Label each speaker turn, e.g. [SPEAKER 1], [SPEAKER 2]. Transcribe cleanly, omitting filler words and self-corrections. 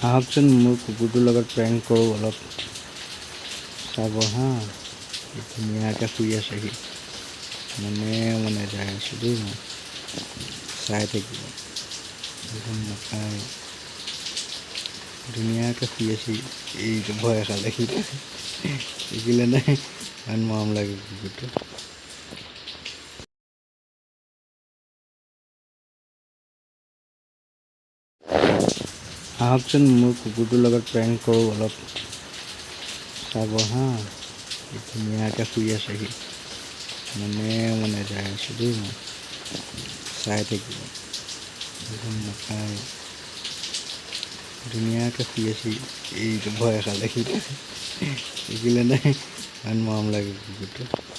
[SPEAKER 1] আহকচোন মোৰ কুকুৰটোৰ লগত প্ৰেংক কৰোঁ অলপ চাব হা ধুনীয়াকৈ শুই আছেহি মনে যাই আছোঁ দেই মই চাই থাকিব একদম নাখায় ধুনীয়াকৈ শুই আছেহি এইটো ভয় খালে শিকিলে নাই ইমান মৰম লাগে কুকুৰটো আহকচোন মোৰ কুকুৰটোৰ লগত প্ৰেংক কৰোঁ অলপ চাব হা ধুনীয়াকৈ শুই আছেহি মনে যাই আছোঁ দেই মই চাই থাকিব একদম নাখায় ধুনীয়াকৈ শুই আছেহি এইটো ভয় খালে শিকিলে নাই ইমান মৰম লাগে কুকুৰটো